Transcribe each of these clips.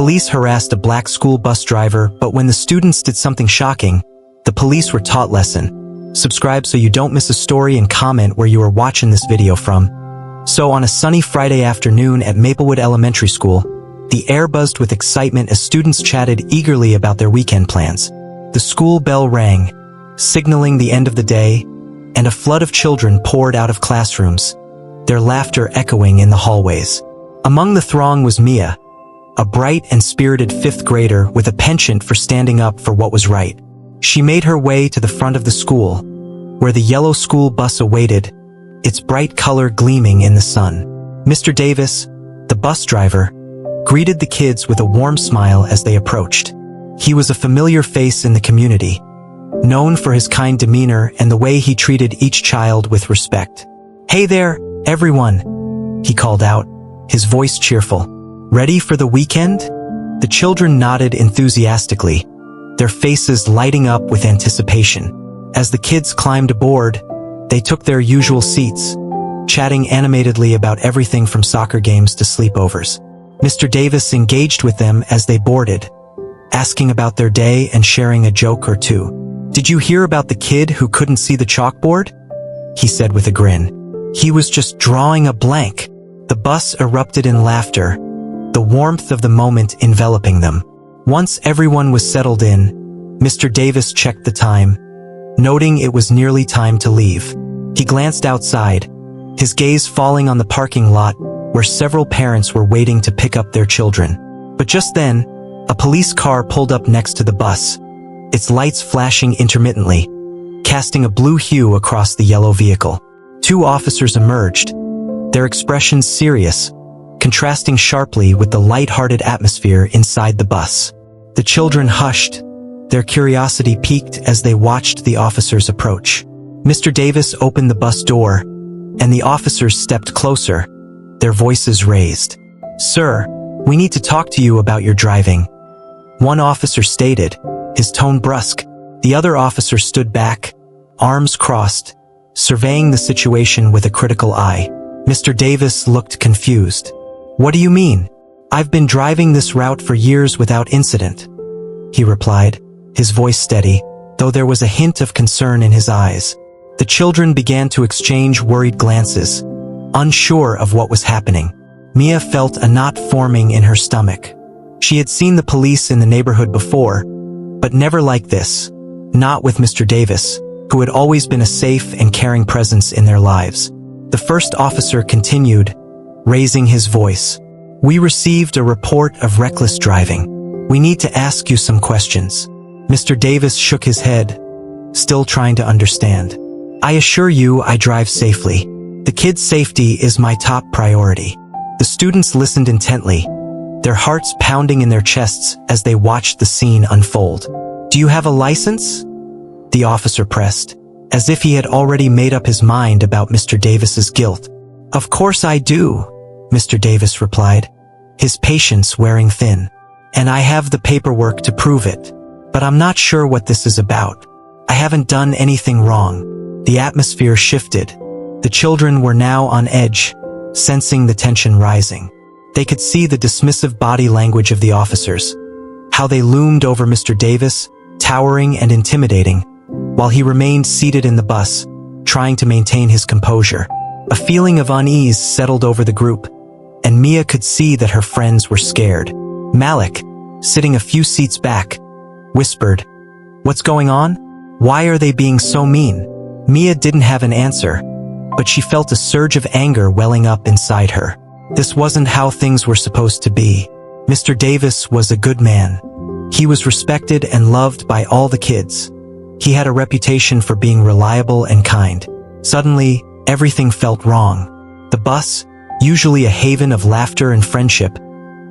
Police harassed a black school bus driver, but when the students did something shocking, the police were taught lesson. Subscribe so you don't miss a story and comment where you are watching this video from. So on a sunny Friday afternoon at Maplewood Elementary School, the air buzzed with excitement as students chatted eagerly about their weekend plans. The school bell rang, signaling the end of the day, and a flood of children poured out of classrooms, their laughter echoing in the hallways. Among the throng was Mia, a bright and spirited fifth grader with a penchant for standing up for what was right. She made her way to the front of the school, where the yellow school bus awaited, its bright color gleaming in the sun. Mr. Davis, the bus driver, greeted the kids with a warm smile as they approached. He was a familiar face in the community, known for his kind demeanor and the way he treated each child with respect. "Hey there, everyone," he called out, his voice cheerful. "Ready for the weekend?" The children nodded enthusiastically, their faces lighting up with anticipation. As the kids climbed aboard, they took their usual seats, chatting animatedly about everything from soccer games to sleepovers. Mr. Davis engaged with them as they boarded, asking about their day and sharing a joke or two. "Did you hear about the kid who couldn't see the chalkboard?" he said with a grin. "He was just drawing a blank." The bus erupted in laughter, the warmth of the moment enveloping them. Once everyone was settled in, Mr. Davis checked the time, noting it was nearly time to leave. He glanced outside, his gaze falling on the parking lot where several parents were waiting to pick up their children. But just then, a police car pulled up next to the bus, its lights flashing intermittently, casting a blue hue across the yellow vehicle. Two officers emerged, their expressions serious, contrasting sharply with the light-hearted atmosphere inside the bus. The children hushed, their curiosity piqued as they watched the officers approach. Mr. Davis opened the bus door, and the officers stepped closer, their voices raised. "Sir, we need to talk to you about your driving," one officer stated, his tone brusque. The other officer stood back, arms crossed, surveying the situation with a critical eye. Mr. Davis looked confused. "What do you mean? I've been driving this route for years without incident," he replied, his voice steady, though there was a hint of concern in his eyes. The children began to exchange worried glances, unsure of what was happening. Mia felt a knot forming in her stomach. She had seen the police in the neighborhood before, but never like this, not with Mr. Davis, who had always been a safe and caring presence in their lives. The first officer continued, raising his voice. "We received a report of reckless driving. We need to ask you some questions." Mr. Davis shook his head, still trying to understand. "I assure you I drive safely. The kids' safety is my top priority." The students listened intently, their hearts pounding in their chests as they watched the scene unfold. "Do you have a license?" the officer pressed, as if he had already made up his mind about Mr. Davis's guilt. "Of course I do," Mr. Davis replied, his patience wearing thin. "And I have the paperwork to prove it. But I'm not sure what this is about. I haven't done anything wrong." The atmosphere shifted. The children were now on edge, sensing the tension rising. They could see the dismissive body language of the officers, how they loomed over Mr. Davis, towering and intimidating, while he remained seated in the bus, trying to maintain his composure. A feeling of unease settled over the group, and Mia could see that her friends were scared. Malik, sitting a few seats back, whispered, "What's going on? Why are they being so mean?" Mia didn't have an answer, but she felt a surge of anger welling up inside her. This wasn't how things were supposed to be. Mr. Davis was a good man. He was respected and loved by all the kids. He had a reputation for being reliable and kind. Suddenly, everything felt wrong. The bus, usually a haven of laughter and friendship,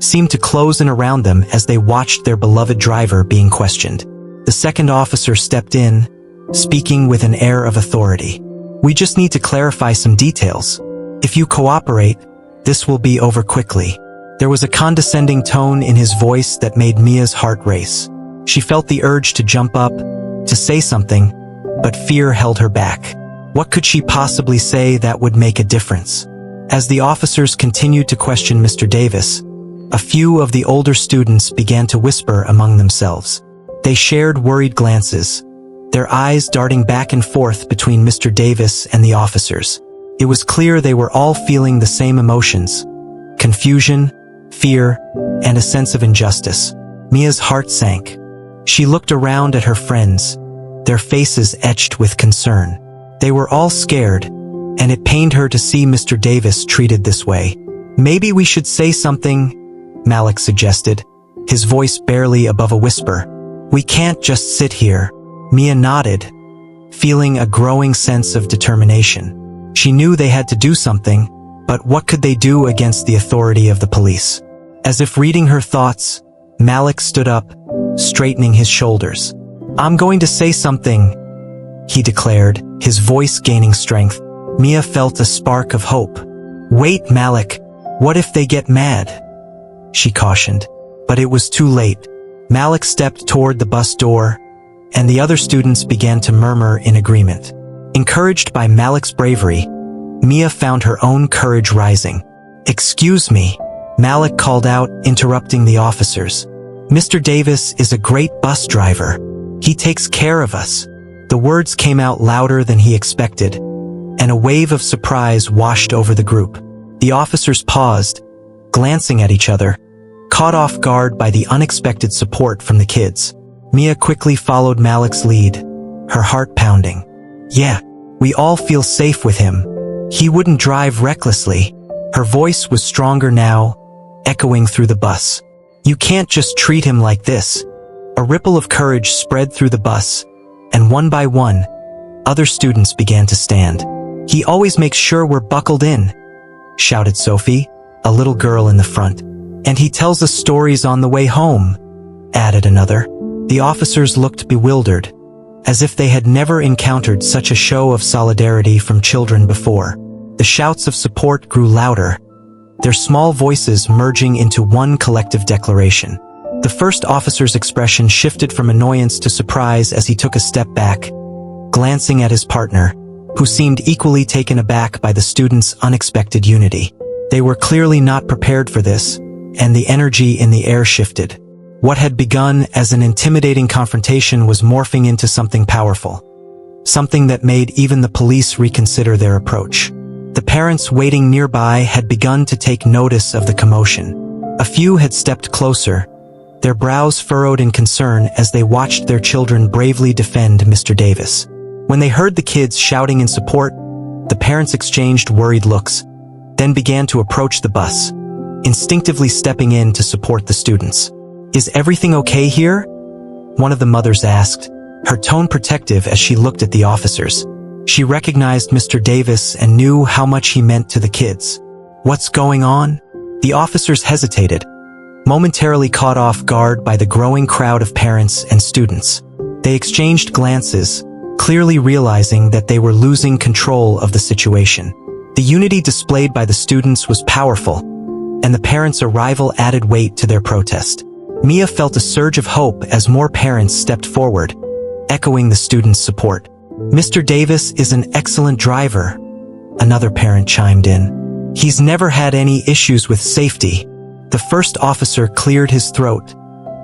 seemed to close in around them as they watched their beloved driver being questioned. The second officer stepped in, speaking with an air of authority. "We just need to clarify some details. If you cooperate, this will be over quickly." There was a condescending tone in his voice that made Mia's heart race. She felt the urge to jump up, to say something, but fear held her back. What could she possibly say that would make a difference? As the officers continued to question Mr. Davis, A few of the older students began to whisper among themselves. They shared worried glances, their eyes darting back and forth between Mr. Davis and the officers. It was clear they were all feeling the same emotions: confusion, fear, and a sense of injustice. Mia's heart sank. She looked around at her friends, their faces etched with concern. They were all scared, and it pained her to see Mr. Davis treated this way. "Maybe we should say something," Malik suggested, his voice barely above a whisper. "We can't just sit here." Mia nodded, feeling a growing sense of determination. She knew they had to do something, but what could they do against the authority of the police? As if reading her thoughts, Malik stood up, straightening his shoulders. "I'm going to say something," he declared, his voice gaining strength. Mia felt a spark of hope. "Wait, Malik, what if they get mad?" she cautioned. But it was too late. Malik stepped toward the bus door, and the other students began to murmur in agreement. Encouraged by Malik's bravery, Mia found her own courage rising. "Excuse me," Malik called out, interrupting the officers. "Mr. Davis is a great bus driver. He takes care of us." The words came out louder than he expected, and a wave of surprise washed over the group. The officers paused, glancing at each other, caught off guard by the unexpected support from the kids. Mia quickly followed Malik's lead, her heart pounding. "Yeah, we all feel safe with him. He wouldn't drive recklessly." Her voice was stronger now, echoing through the bus. "You can't just treat him like this." A ripple of courage spread through the bus, and one by one, other students began to stand. "He always makes sure we're buckled in," shouted Sophie, a little girl in the front. "And he tells us stories on the way home," added another. The officers looked bewildered, as if they had never encountered such a show of solidarity from children before. The shouts of support grew louder, their small voices merging into one collective declaration. The first officer's expression shifted from annoyance to surprise as he took a step back, glancing at his partner, who seemed equally taken aback by the students' unexpected unity. They were clearly not prepared for this, and the energy in the air shifted. What had begun as an intimidating confrontation was morphing into something powerful, something that made even the police reconsider their approach. The parents waiting nearby had begun to take notice of the commotion. A few had stepped closer, their brows furrowed in concern as they watched their children bravely defend Mr. Davis. When they heard the kids shouting in support, the parents exchanged worried looks, then began to approach the bus, instinctively stepping in to support the students. "Is everything okay here?" one of the mothers asked, her tone protective as she looked at the officers. She recognized Mr. Davis and knew how much he meant to the kids. "What's going on?" The officers hesitated, momentarily caught off guard by the growing crowd of parents and students. They exchanged glances, clearly realizing that they were losing control of the situation. The unity displayed by the students was powerful, and the parents' arrival added weight to their protest. Mia felt a surge of hope as more parents stepped forward, echoing the students' support. "Mr. Davis is an excellent driver," another parent chimed in. "He's never had any issues with safety." The first officer cleared his throat,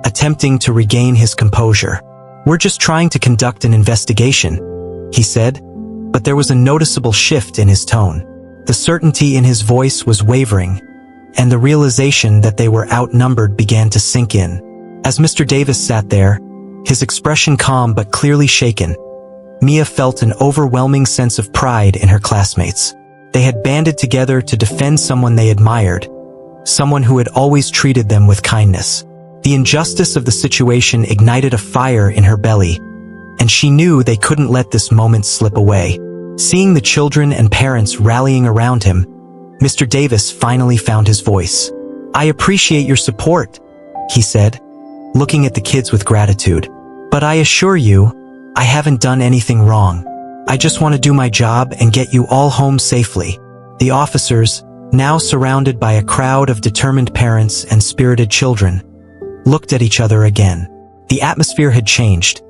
attempting to regain his composure. "We're just trying to conduct an investigation," he said, but there was a noticeable shift in his tone. The certainty in his voice was wavering, and the realization that they were outnumbered began to sink in. As Mr. Davis sat there, his expression calm but clearly shaken, Mia felt an overwhelming sense of pride in her classmates. They had banded together to defend someone they admired, someone who had always treated them with kindness. The injustice of the situation ignited a fire in her belly, and she knew they couldn't let this moment slip away. Seeing the children and parents rallying around him, Mr. Davis finally found his voice. "I appreciate your support," he said, looking at the kids with gratitude. "But I assure you, I haven't done anything wrong. I just want to do my job and get you all home safely." The officers, now surrounded by a crowd of determined parents and spirited children, looked at each other again. The atmosphere had changed.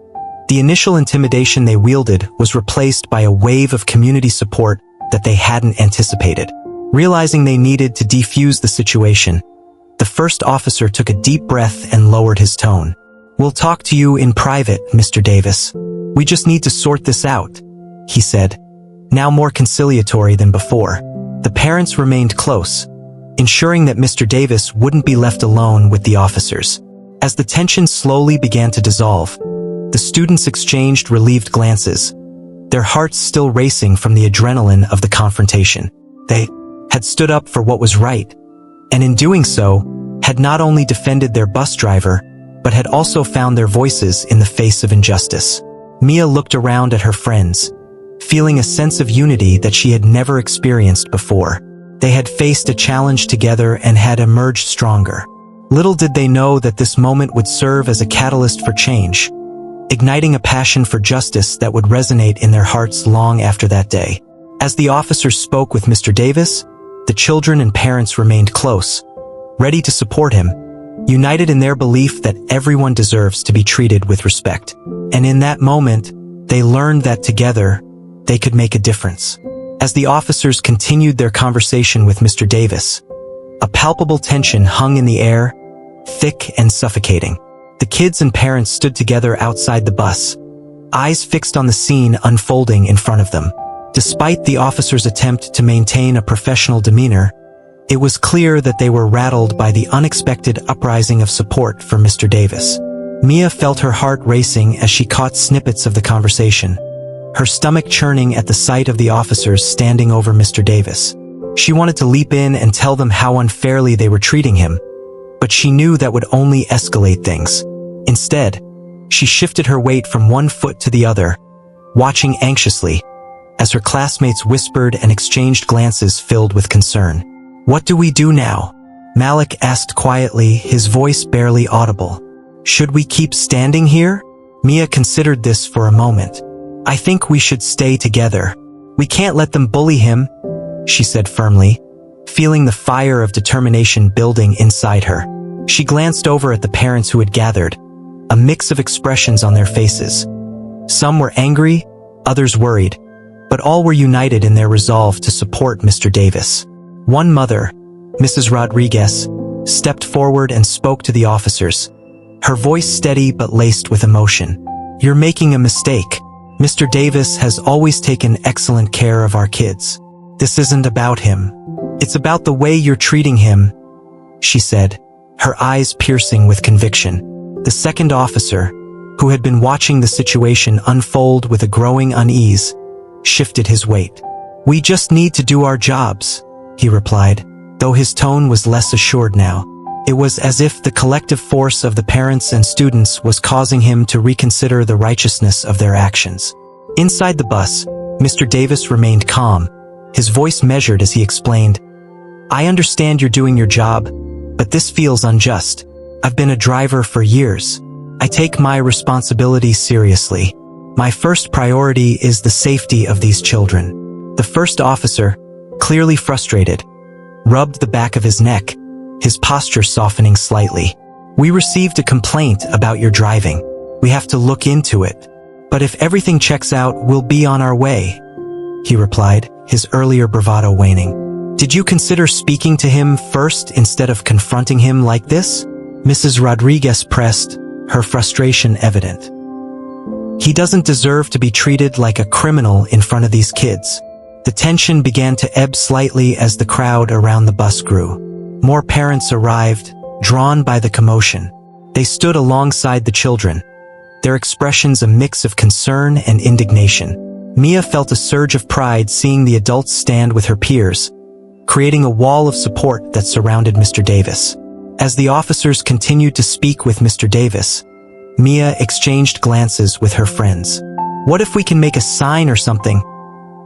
The initial intimidation they wielded was replaced by a wave of community support that they hadn't anticipated. Realizing they needed to defuse the situation, The first officer took a deep breath and lowered his tone. "We'll talk to you in private, Mr. Davis. We just need to sort this out," he said, now more conciliatory than before. The parents remained close, ensuring that Mr. Davis wouldn't be left alone with the officers. As the tension slowly began to dissolve, the students exchanged relieved glances, their hearts still racing from the adrenaline of the confrontation. They had stood up for what was right, and in doing so, had not only defended their bus driver, but had also found their voices in the face of injustice. Mia looked around at her friends, feeling a sense of unity that she had never experienced before. They had faced a challenge together and had emerged stronger. Little did they know that this moment would serve as a catalyst for change, igniting a passion for justice that would resonate in their hearts long after that day. As the officers spoke with Mr. Davis, the children and parents remained close, ready to support him, united in their belief that everyone deserves to be treated with respect. And in that moment, they learned that together, they could make a difference. As the officers continued their conversation with Mr. Davis, a palpable tension hung in the air, thick and suffocating. The kids and parents stood together outside the bus, eyes fixed on the scene unfolding in front of them. Despite the officers' attempt to maintain a professional demeanor, it was clear that they were rattled by the unexpected uprising of support for Mr. Davis. Mia felt her heart racing as she caught snippets of the conversation, her stomach churning at the sight of the officers standing over Mr. Davis. She wanted to leap in and tell them how unfairly they were treating him, but she knew that would only escalate things. Instead, she shifted her weight from one foot to the other, watching anxiously as her classmates whispered and exchanged glances filled with concern. "What do we do now?" Malik asked quietly, his voice barely audible. "Should we keep standing here?" Mia considered this for a moment. "I think we should stay together. We can't let them bully him," she said firmly, feeling the fire of determination building inside her. She glanced over at the parents who had gathered, a mix of expressions on their faces. Some were angry, others worried, but all were united in their resolve to support Mr. Davis. One mother, Mrs. Rodriguez, stepped forward and spoke to the officers, her voice steady but laced with emotion. "You're making a mistake. Mr. Davis has always taken excellent care of our kids. This isn't about him. It's about the way you're treating him," she said, her eyes piercing with conviction. The second officer, who had been watching the situation unfold with a growing unease, shifted his weight. "We just need to do our jobs," he replied, though his tone was less assured now. It was as if the collective force of the parents and students was causing him to reconsider the righteousness of their actions. Inside the bus, Mr. Davis remained calm, his voice measured as he explained, "I understand you're doing your job, but this feels unjust. I've been a driver for years. I take my responsibility seriously. My first priority is the safety of these children." The first officer, clearly frustrated, rubbed the back of his neck, his posture softening slightly. "We received a complaint about your driving. We have to look into it. But if everything checks out, we'll be on our way," he replied, his earlier bravado waning. "Did you consider speaking to him first instead of confronting him like this?" Mrs. Rodriguez pressed, her frustration evident. "He doesn't deserve to be treated like a criminal in front of these kids." The tension began to ebb slightly as the crowd around the bus grew. More parents arrived, drawn by the commotion. They stood alongside the children, their expressions a mix of concern and indignation. Mia felt a surge of pride seeing the adults stand with her peers, creating a wall of support that surrounded Mr. Davis. As the officers continued to speak with Mr. Davis, Mia exchanged glances with her friends. "What if we can make a sign or something?"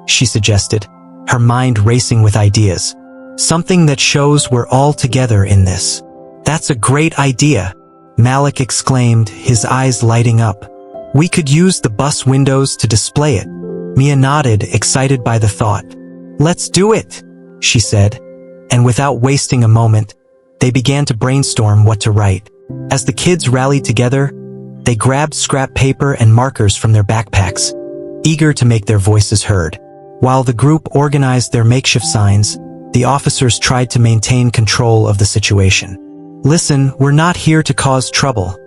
she suggested, her mind racing with ideas. "Something that shows we're all together in this." "That's a great idea," Malik exclaimed, his eyes lighting up. "We could use the bus windows to display it." Mia nodded, excited by the thought. "Let's do it," she said, and without wasting a moment, they began to brainstorm what to write. As the kids rallied together, they grabbed scrap paper and markers from their backpacks, eager to make their voices heard. While the group organized their makeshift signs, the officers tried to maintain control of the situation. Listen, we're not here to cause trouble,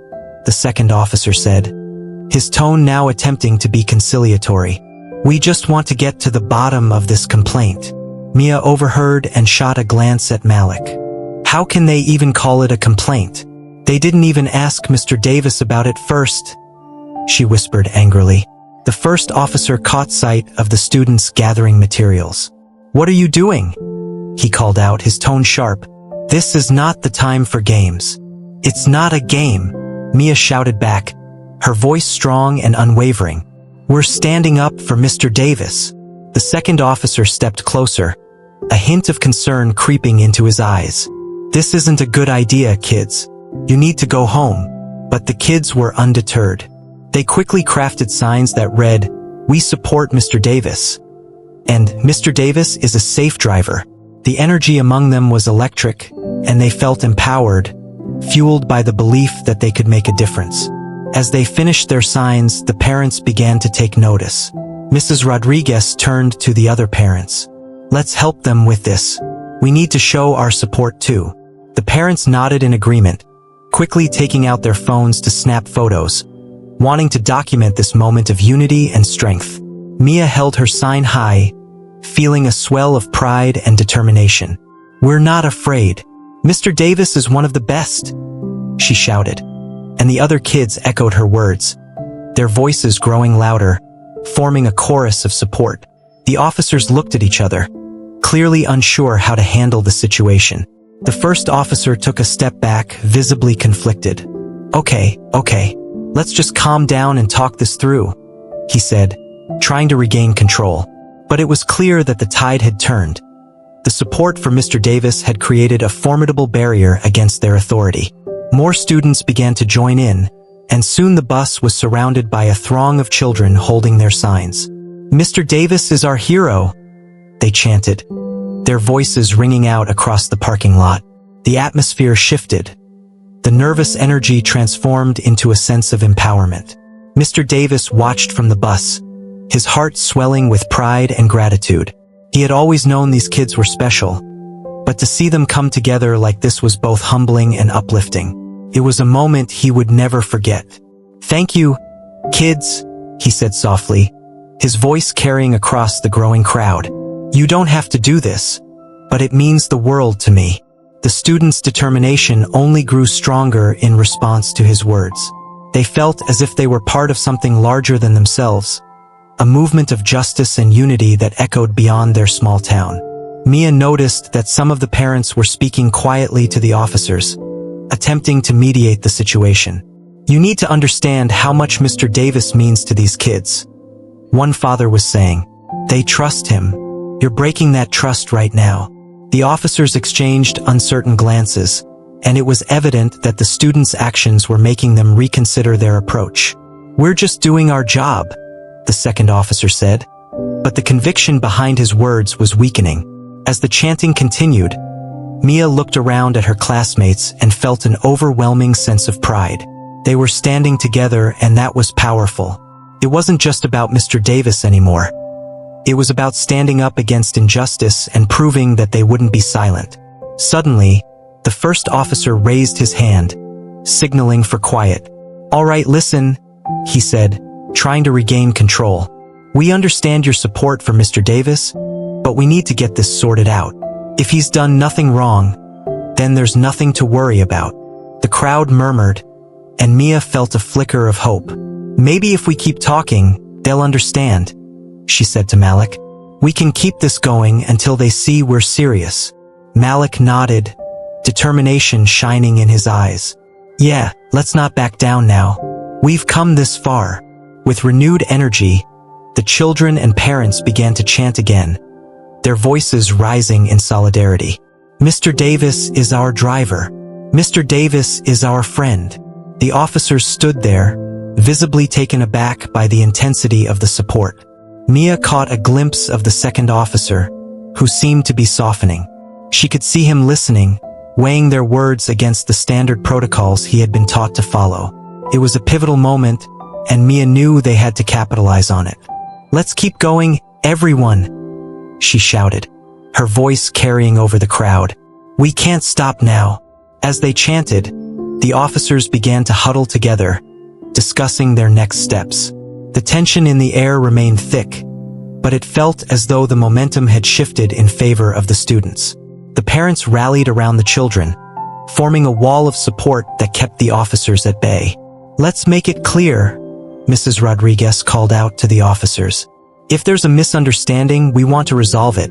the second officer said, his tone now attempting to be conciliatory. We just want to get to the bottom of this complaint. Mia overheard and shot a glance at Malik. How can they even call it a complaint? They didn't even ask Mr. Davis about it first, she whispered angrily. The first officer caught sight of the students gathering materials. What are you doing? He called out, his tone sharp. This is not the time for games. It's not a game, Mia shouted back, her voice strong and unwavering. We're standing up for Mr. Davis. The second officer stepped closer, a hint of concern creeping into his eyes. This isn't a good idea, kids. You need to go home. But the kids were undeterred. They quickly crafted signs that read, "We support Mr. Davis." And Mr. Davis is a safe driver. The energy among them was electric, and they felt empowered, fueled by the belief that they could make a difference. As they finished their signs, the parents began to take notice. Mrs. Rodriguez turned to the other parents. Let's help them with this. We need to show our support too. The parents nodded in agreement, quickly taking out their phones to snap photos, wanting to document this moment of unity and strength. Mia held her sign high, feeling a swell of pride and determination. We're not afraid. Mr. Davis is one of the best, she shouted, and the other kids echoed her words, their voices growing louder, forming a chorus of support. The officers looked at each other, clearly unsure how to handle the situation. The first officer took a step back, visibly conflicted. Okay, let's just calm down and talk this through, he said, trying to regain control. But it was clear that the tide had turned. The support for Mr. Davis had created a formidable barrier against their authority. More students began to join in, and soon the bus was surrounded by a throng of children holding their signs. Mr. Davis is our hero, they chanted, their voices ringing out across the parking lot. The atmosphere shifted. The nervous energy transformed into a sense of empowerment. Mr. Davis watched from the bus, his heart swelling with pride and gratitude. He had always known these kids were special, but to see them come together like this was both humbling and uplifting. It was a moment he would never forget. Thank you, kids, he said softly, his voice carrying across the growing crowd. You don't have to do this, but it means the world to me. The students' determination only grew stronger in response to his words. They felt as if they were part of something larger than themselves, a movement of justice and unity that echoed beyond their small town. Mia noticed that some of the parents were speaking quietly to the officers, attempting to mediate the situation. You need to understand how much Mr. Davis means to these kids, one father was saying. They trust him. You're breaking that trust right now. The officers exchanged uncertain glances, and it was evident that the students' actions were making them reconsider their approach. We're just doing our job, the second officer said, but the conviction behind his words was weakening. As the chanting continued, Mia looked around at her classmates and felt an overwhelming sense of pride. They were standing together, and that was powerful. It wasn't just about Mr. Davis anymore. It was about standing up against injustice and proving that they wouldn't be silent. Suddenly, the first officer raised his hand, signaling for quiet. All right, listen, he said, trying to regain control. We understand your support for Mr. Davis, but we need to get this sorted out. If he's done nothing wrong, then there's nothing to worry about. The crowd murmured, and Mia felt a flicker of hope. Maybe if we keep talking, they'll understand, she said to Malik. We can keep this going until they see we're serious. Malik nodded, determination shining in his eyes. Yeah, let's not back down now. We've come this far. With renewed energy, the children and parents began to chant again, their voices rising in solidarity. Mr. Davis is our driver. Mr. Davis is our friend. The officers stood there, visibly taken aback by the intensity of the support. Mia caught a glimpse of the second officer, who seemed to be softening. She could see him listening, weighing their words against the standard protocols he had been taught to follow. It was a pivotal moment, and Mia knew they had to capitalize on it. Let's keep going, everyone, she shouted, her voice carrying over the crowd. We can't stop now. As they chanted, the officers began to huddle together, discussing their next steps. The tension in the air remained thick, but it felt as though the momentum had shifted in favor of the students. The parents rallied around the children, forming a wall of support that kept the officers at bay. "Let's make it clear," Mrs. Rodriguez called out to the officers. "If there's a misunderstanding, we want to resolve it,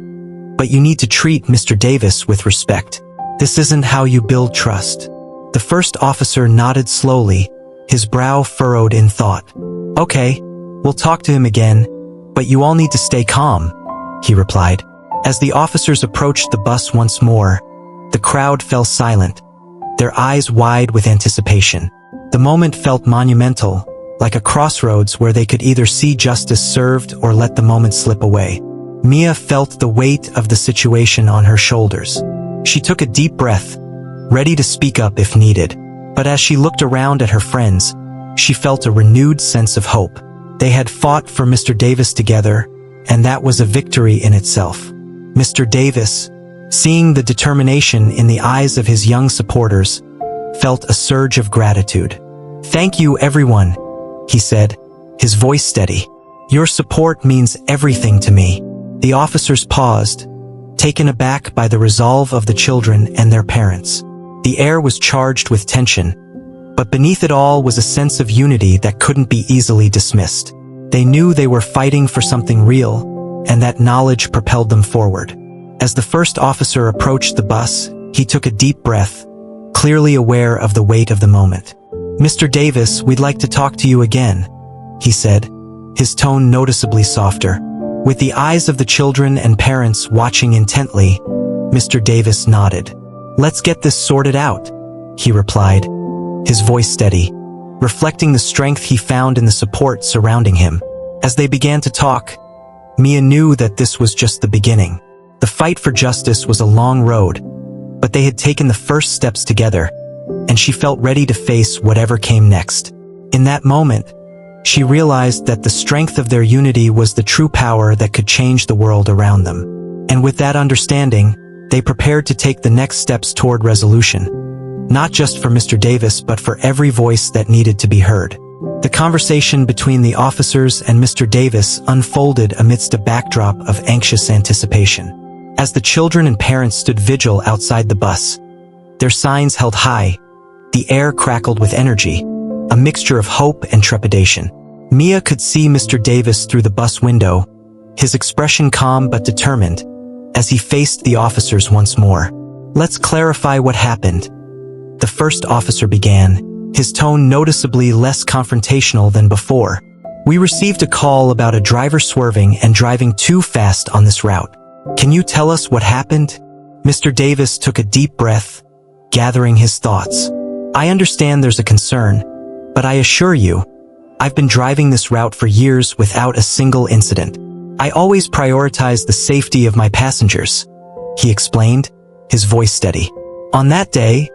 but you need to treat Mr. Davis with respect. This isn't how you build trust." The first officer nodded slowly, his brow furrowed in thought. "Okay, we'll talk to him again, but you all need to stay calm," he replied. As the officers approached the bus once more, the crowd fell silent, their eyes wide with anticipation. The moment felt monumental, like a crossroads where they could either see justice served or let the moment slip away. Mia felt the weight of the situation on her shoulders. She took a deep breath, ready to speak up if needed. But as she looked around at her friends, she felt a renewed sense of hope. They had fought for Mr. Davis together, and that was a victory in itself. Mr. Davis, seeing the determination in the eyes of his young supporters, felt a surge of gratitude. "Thank you, everyone," he said, his voice steady. "Your support means everything to me." The officers paused, taken aback by the resolve of the children and their parents. The air was charged with tension, but beneath it all was a sense of unity that couldn't be easily dismissed. They knew they were fighting for something real, and that knowledge propelled them forward. As the first officer approached the bus, he took a deep breath, clearly aware of the weight of the moment. "Mr. Davis, we'd like to talk to you again," he said, his tone noticeably softer. With the eyes of the children and parents watching intently, Mr. Davis nodded. "Let's get this sorted out," he replied, his voice steady, reflecting the strength he found in the support surrounding him. As they began to talk, Mia knew that this was just the beginning. The fight for justice was a long road, but they had taken the first steps together, and she felt ready to face whatever came next. In that moment, she realized that the strength of their unity was the true power that could change the world around them. And with that understanding, they prepared to take the next steps toward resolution, not just for Mr. Davis but for every voice that needed to be heard. The conversation between the officers and Mr. Davis unfolded amidst a backdrop of anxious anticipation. As the children and parents stood vigil outside the bus, their signs held high, the air crackled with energy, a mixture of hope and trepidation. Mia could see Mr. Davis through the bus window, his expression calm but determined, as he faced the officers once more. "Let's clarify what happened," the first officer began, his tone noticeably less confrontational than before. "We received a call about a driver swerving and driving too fast on this route. Can you tell us what happened?" Mr. Davis took a deep breath, gathering his thoughts. "I understand there's a concern, but I assure you, I've been driving this route for years without a single incident. I always prioritize the safety of my passengers," he explained, his voice steady. "On that day,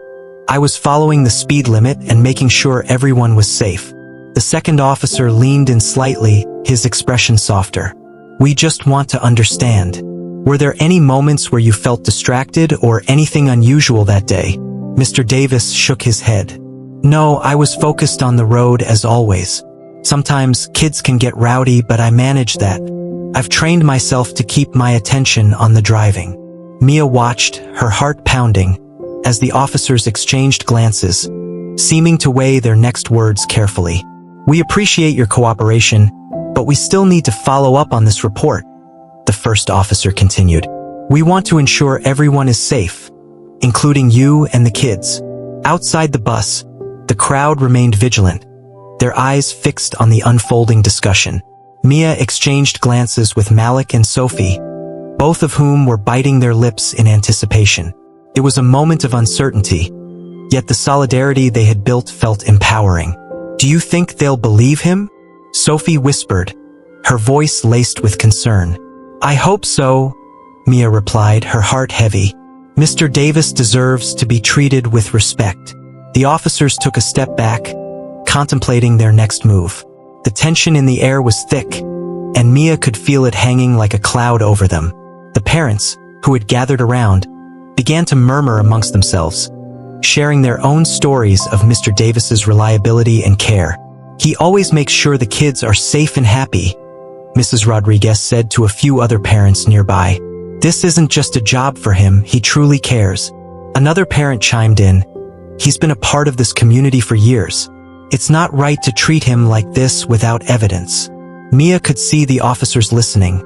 I was following the speed limit and making sure everyone was safe." The second officer leaned in slightly, his expression softer. "We just want to understand. Were there any moments where you felt distracted or anything unusual that day?" Mr. Davis shook his head. "No, I was focused on the road as always. Sometimes kids can get rowdy, but I manage that. I've trained myself to keep my attention on the driving." Mia watched, her heart pounding, as the officers exchanged glances, seeming to weigh their next words carefully. "We appreciate your cooperation, but we still need to follow up on this report," the first officer continued. "We want to ensure everyone is safe, including you and the kids." Outside the bus, the crowd remained vigilant, their eyes fixed on the unfolding discussion. Mia exchanged glances with Malik and Sophie, both of whom were biting their lips in anticipation. It was a moment of uncertainty, yet the solidarity they had built felt empowering. "Do you think they'll believe him?" Sophie whispered, her voice laced with concern. "I hope so," Mia replied, her heart heavy. "Mr. Davis deserves to be treated with respect." The officers took a step back, contemplating their next move. The tension in the air was thick, and Mia could feel it hanging like a cloud over them. The parents, who had gathered around, began to murmur amongst themselves, sharing their own stories of Mr. Davis's reliability and care. "He always makes sure the kids are safe and happy," Mrs. Rodriguez said to a few other parents nearby. "This isn't just a job for him, he truly cares." Another parent chimed in, "He's been a part of this community for years. It's not right to treat him like this without evidence." Mia could see the officers listening,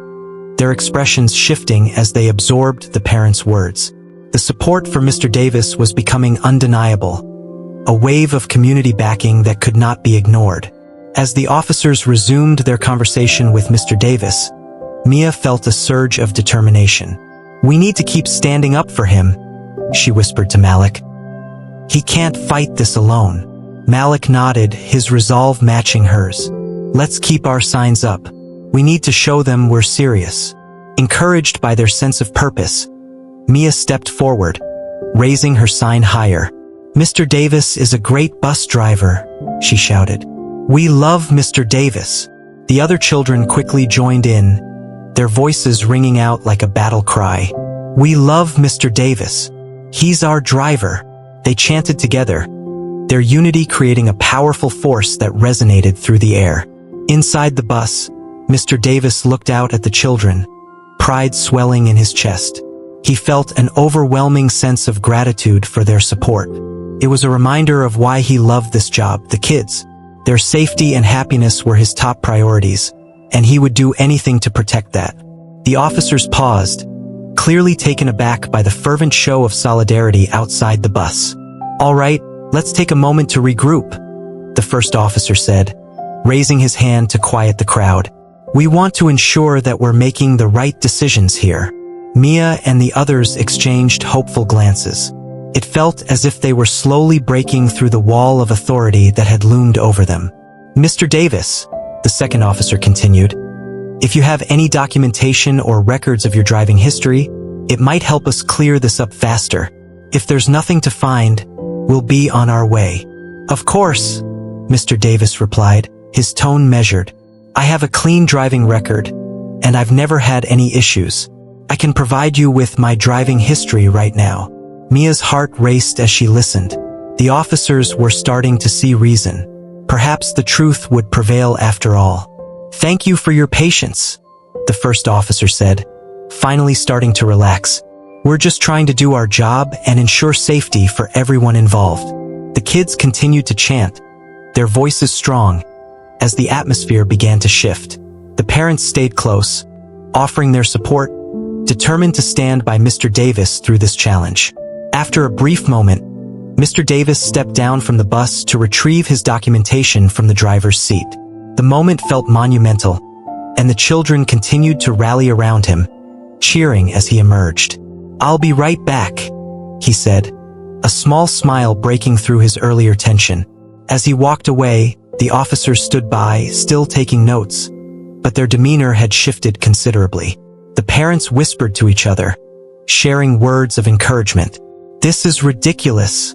their expressions shifting as they absorbed the parents' words. The support for Mr. Davis was becoming undeniable, a wave of community backing that could not be ignored. As the officers resumed their conversation with Mr. Davis, Mia felt a surge of determination. "We need to keep standing up for him," she whispered to Malik. "He can't fight this alone." Malik nodded, his resolve matching hers. "Let's keep our signs up. We need to show them we're serious." Encouraged by their sense of purpose, Mia stepped forward, raising her sign higher. "Mr. Davis is a great bus driver," she shouted. "We love Mr. Davis." The other children quickly joined in, their voices ringing out like a battle cry. "We love Mr. Davis. He's our driver," they chanted together, their unity creating a powerful force that resonated through the air. Inside the bus, Mr. Davis looked out at the children, pride swelling in his chest. He felt an overwhelming sense of gratitude for their support. It was a reminder of why he loved this job, the kids. Their safety and happiness were his top priorities, and he would do anything to protect that. The officers paused, clearly taken aback by the fervent show of solidarity outside the bus. "All right, let's take a moment to regroup," the first officer said, raising his hand to quiet the crowd. "We want to ensure that we're making the right decisions here." Mia and the others exchanged hopeful glances. It felt as if they were slowly breaking through the wall of authority that had loomed over them. "Mr. Davis," the second officer continued, "if you have any documentation or records of your driving history, it might help us clear this up faster. If there's nothing to find, we'll be on our way." "Of course," Mr. Davis replied, his tone measured. "I have a clean driving record, and I've never had any issues. I can provide you with my driving history right now." Mia's heart raced as she listened. The officers were starting to see reason. Perhaps the truth would prevail after all. "Thank you for your patience," the first officer said, finally starting to relax. "We're just trying to do our job and ensure safety for everyone involved." The kids continued to chant, their voices strong, as the atmosphere began to shift. The parents stayed close, offering their support, determined to stand by Mr. Davis through this challenge. After a brief moment, Mr. Davis stepped down from the bus to retrieve his documentation from the driver's seat. The moment felt monumental, and the children continued to rally around him, cheering as he emerged. "I'll be right back," he said, a small smile breaking through his earlier tension. As he walked away, the officers stood by, still taking notes, but their demeanor had shifted considerably. The parents whispered to each other, sharing words of encouragement. "This is ridiculous,"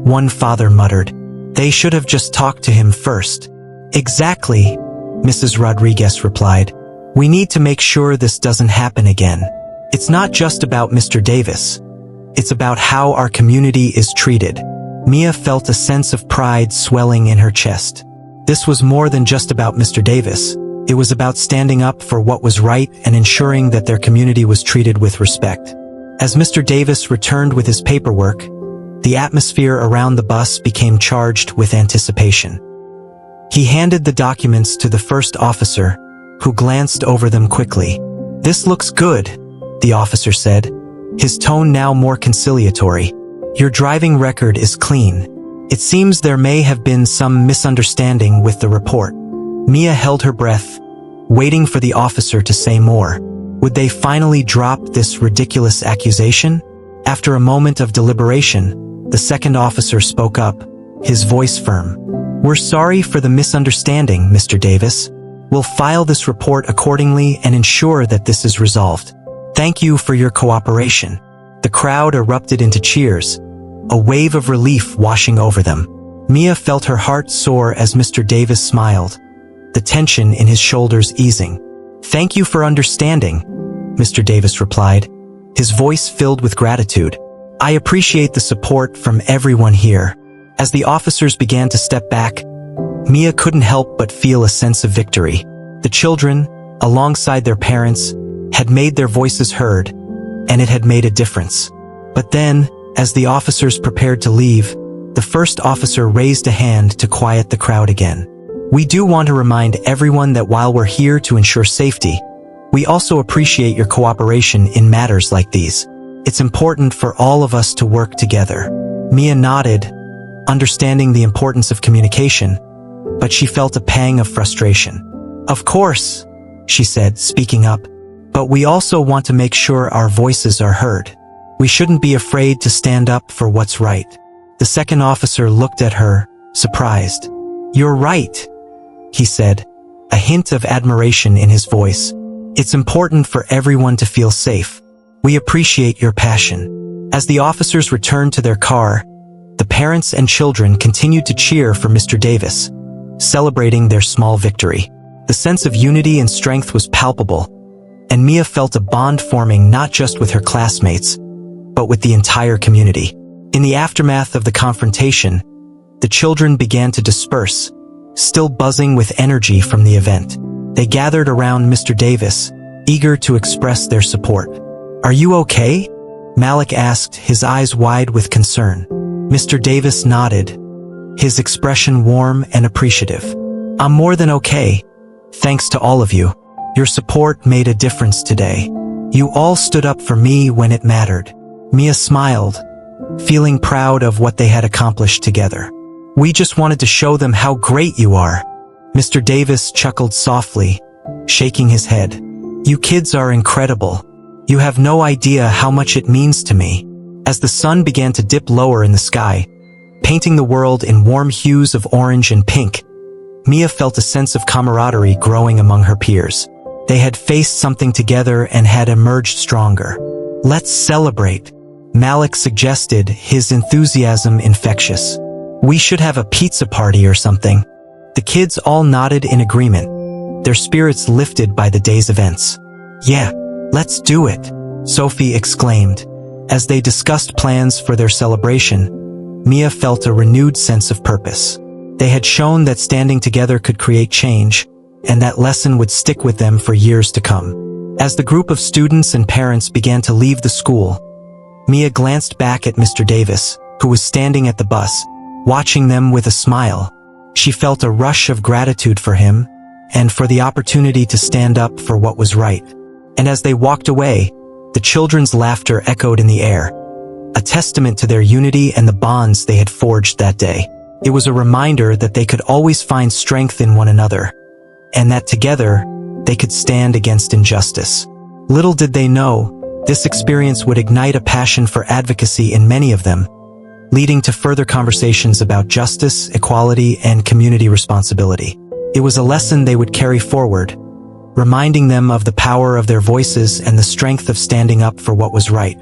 one father muttered. "They should have just talked to him first." "Exactly," Mrs. Rodriguez replied. "We need to make sure this doesn't happen again. It's not just about Mr. Davis. It's about how our community is treated." Mia felt a sense of pride swelling in her chest. This was more than just about Mr. Davis. It was about standing up for what was right and ensuring that their community was treated with respect. As Mr. Davis returned with his paperwork, the atmosphere around the bus became charged with anticipation. He handed the documents to the first officer, who glanced over them quickly. "This looks good," the officer said, his tone now more conciliatory. "Your driving record is clean. It seems there may have been some misunderstanding with the report." Mia held her breath, waiting for the officer to say more. Would they finally drop this ridiculous accusation? After a moment of deliberation, the second officer spoke up, his voice firm. "We're sorry for the misunderstanding, Mr. Davis. We'll file this report accordingly and ensure that this is resolved. Thank you for your cooperation." The crowd erupted into cheers, a wave of relief washing over them. Mia felt her heart soar as Mr. Davis smiled, the tension in his shoulders easing. "Thank you for understanding," Mr. Davis replied, his voice filled with gratitude. I appreciate the support from everyone here. As the officers began to step back, Mia couldn't help but feel a sense of victory. The children, alongside their parents, had made their voices heard, and it had made a difference. But then, as the officers prepared to leave, the first officer raised a hand to quiet the crowd again. We do want to remind everyone that while we're here to ensure safety, we also appreciate your cooperation in matters like these. It's important for all of us to work together. Mia nodded, understanding the importance of communication, but she felt a pang of frustration. Of course, she said, speaking up, but we also want to make sure our voices are heard. We shouldn't be afraid to stand up for what's right. The second officer looked at her, surprised. You're right, he said, a hint of admiration in his voice. It's important for everyone to feel safe. We appreciate your passion. As the officers returned to their car, the parents and children continued to cheer for Mr. Davis, celebrating their small victory. The sense of unity and strength was palpable, and Mia felt a bond forming not just with her classmates, but with the entire community. In the aftermath of the confrontation, the children began to disperse, still buzzing with energy from the event. They gathered around Mr. Davis, eager to express their support. Are you okay? Malik asked, his eyes wide with concern. Mr. Davis nodded, his expression warm and appreciative. I'm more than okay, thanks to all of you. Your support made a difference today. You all stood up for me when it mattered. Mia smiled, feeling proud of what they had accomplished together. We just wanted to show them how great you are. Mr. Davis chuckled softly, shaking his head. You kids are incredible. You have no idea how much it means to me. As the sun began to dip lower in the sky, painting the world in warm hues of orange and pink, Mia felt a sense of camaraderie growing among her peers. They had faced something together and had emerged stronger. Let's celebrate, Malik suggested, his enthusiasm infectious. We should have a pizza party or something. The kids all nodded in agreement, their spirits lifted by the day's events. Yeah, let's do it, Sophie exclaimed. As they discussed plans for their celebration, Mia felt a renewed sense of purpose. They had shown that standing together could create change, and that lesson would stick with them for years to come. As the group of students and parents began to leave the school, Mia glanced back at Mr. Davis, who was standing at the bus, watching them with a smile. She felt a rush of gratitude for him, and for the opportunity to stand up for what was right. And as they walked away, the children's laughter echoed in the air, a testament to their unity and the bonds they had forged that day. It was a reminder that they could always find strength in one another, and that together, they could stand against injustice. Little did they know, this experience would ignite a passion for advocacy in many of them, leading to further conversations about justice, equality, and community responsibility. It was a lesson they would carry forward, reminding them of the power of their voices and the strength of standing up for what was right.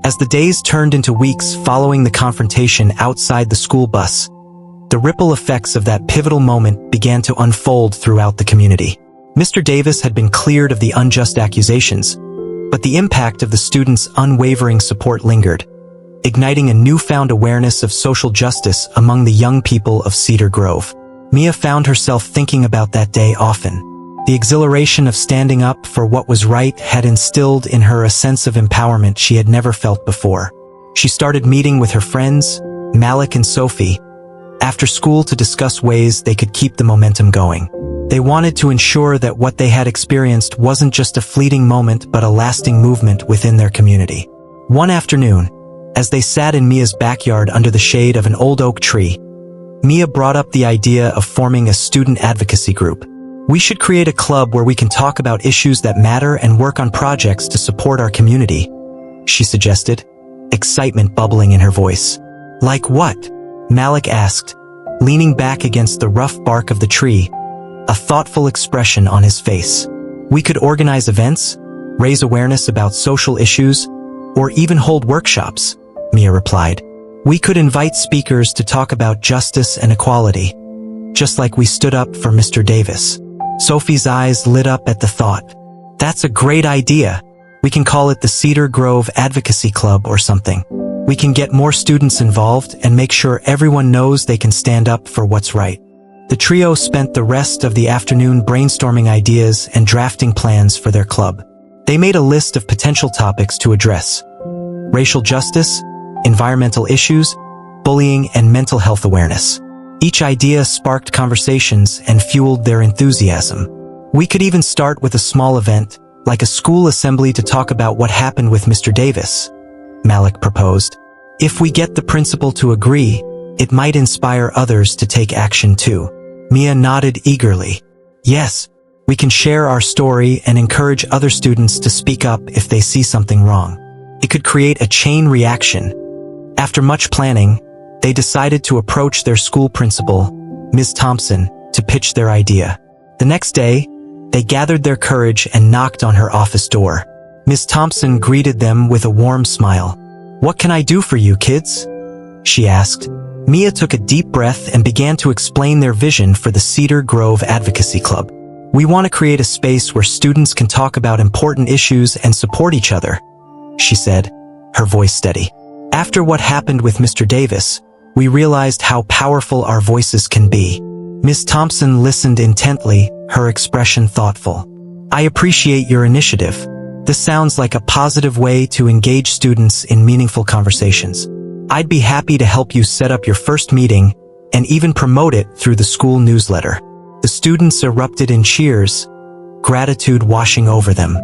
As the days turned into weeks following the confrontation outside the school bus, the ripple effects of that pivotal moment began to unfold throughout the community. Mr. Davis had been cleared of the unjust accusations, but the impact of the students' unwavering support lingered, igniting a newfound awareness of social justice among the young people of Cedar Grove. Mia found herself thinking about that day often. The exhilaration of standing up for what was right had instilled in her a sense of empowerment she had never felt before. She started meeting with her friends, Malik and Sophie, after school to discuss ways they could keep the momentum going. They wanted to ensure that what they had experienced wasn't just a fleeting moment but a lasting movement within their community. One afternoon, as they sat in Mia's backyard under the shade of an old oak tree, Mia brought up the idea of forming a student advocacy group. We should create a club where we can talk about issues that matter and work on projects to support our community, she suggested, excitement bubbling in her voice. Like what? Malik asked, leaning back against the rough bark of the tree, a thoughtful expression on his face. We could organize events, raise awareness about social issues, or even hold workshops, Mia replied. We could invite speakers to talk about justice and equality, just like we stood up for Mr. Davis. Sophie's eyes lit up at the thought. That's a great idea. We can call it the Cedar Grove Advocacy Club or something. We can get more students involved and make sure everyone knows they can stand up for what's right. The trio spent the rest of the afternoon brainstorming ideas and drafting plans for their club. They made a list of potential topics to address: racial justice, environmental issues, bullying, and mental health awareness. Each idea sparked conversations and fueled their enthusiasm. We could even start with a small event, like a school assembly, to talk about what happened with Mr. Davis, Malik proposed. If we get the principal to agree, it might inspire others to take action too. Mia nodded eagerly. Yes, we can share our story and encourage other students to speak up if they see something wrong. It could create a chain reaction. After much planning, they decided to approach their school principal, Ms. Thompson, to pitch their idea. The next day, they gathered their courage and knocked on her office door. Ms. Thompson greeted them with a warm smile. "What can I do for you, kids?" she asked. Mia took a deep breath and began to explain their vision for the Cedar Grove Advocacy Club. "We want to create a space where students can talk about important issues and support each other," she said, her voice steady. "After what happened with Mr. Davis, we realized how powerful our voices can be." Ms. Thompson listened intently, her expression thoughtful. "I appreciate your initiative. This sounds like a positive way to engage students in meaningful conversations. I'd be happy to help you set up your first meeting and even promote it through the school newsletter." The students erupted in cheers, gratitude washing over them.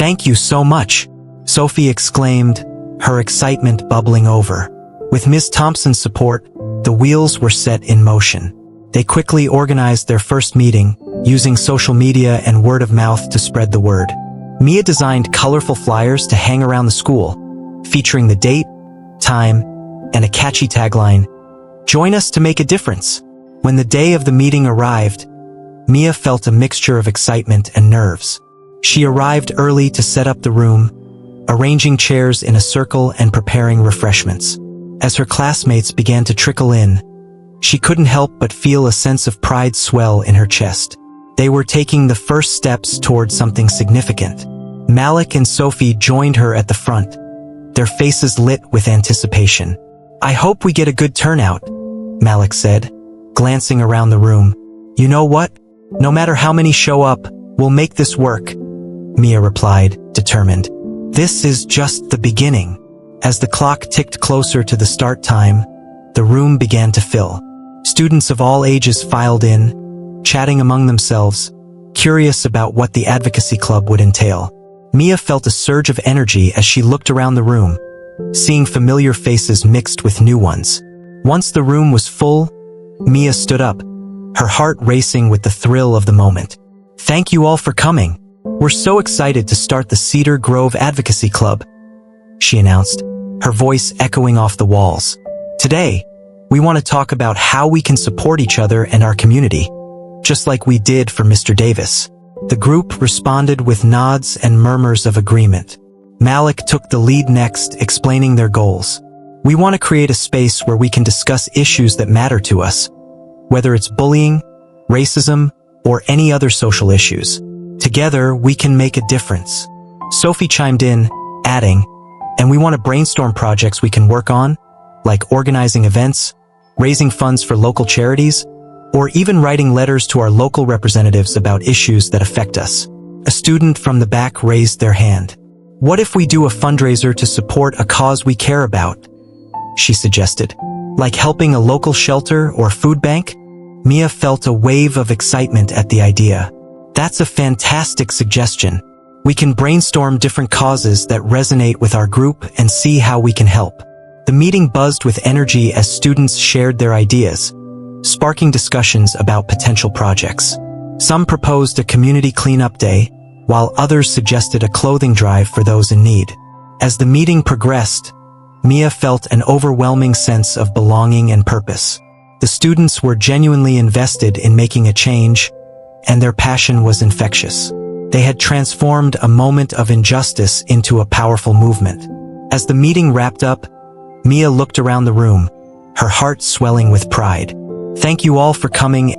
"Thank you so much," Sophie exclaimed, her excitement bubbling over. With Ms. Thompson's support, the wheels were set in motion. They quickly organized their first meeting, using social media and word of mouth to spread the word. Mia designed colorful flyers to hang around the school, featuring the date, time, and a catchy tagline, "Join us to make a difference." When the day of the meeting arrived, Mia felt a mixture of excitement and nerves. She arrived early to set up the room, arranging chairs in a circle and preparing refreshments. As her classmates began to trickle in, she couldn't help but feel a sense of pride swell in her chest. They were taking the first steps towards something significant. Malik and Sophie joined her at the front, their faces lit with anticipation. "I hope we get a good turnout," Malik said, glancing around the room. "You know what? No matter how many show up, we'll make this work," Mia replied, determined. "This is just the beginning." As the clock ticked closer to the start time, the room began to fill. Students of all ages filed in, chatting among themselves, curious about what the advocacy club would entail. Mia felt a surge of energy as she looked around the room, seeing familiar faces mixed with new ones. Once the room was full, Mia stood up, her heart racing with the thrill of the moment. "Thank you all for coming. We're so excited to start the Cedar Grove Advocacy Club," she announced, her voice echoing off the walls. "Today, we want to talk about how we can support each other and our community, just like we did for Mr. Davis." The group responded with nods and murmurs of agreement. Malik took the lead next, explaining their goals. "We want to create a space where we can discuss issues that matter to us, whether it's bullying, racism, or any other social issues. Together, we can make a difference." Sophie chimed in, adding, "And we want to brainstorm projects we can work on, like organizing events, raising funds for local charities, or even writing letters to our local representatives about issues that affect us." A student from the back raised their hand. "What if we do a fundraiser to support a cause we care about?" she suggested. "Like helping a local shelter or food bank?" Mia felt a wave of excitement at the idea. "That's a fantastic suggestion. We can brainstorm different causes that resonate with our group and see how we can help." The meeting buzzed with energy as students shared their ideas, sparking discussions about potential projects. Some proposed a community cleanup day, while others suggested a clothing drive for those in need. As the meeting progressed, Mia felt an overwhelming sense of belonging and purpose. The students were genuinely invested in making a change, and their passion was infectious. They had transformed a moment of injustice into a powerful movement. As the meeting wrapped up, Mia looked around the room, her heart swelling with pride. "Thank you all for coming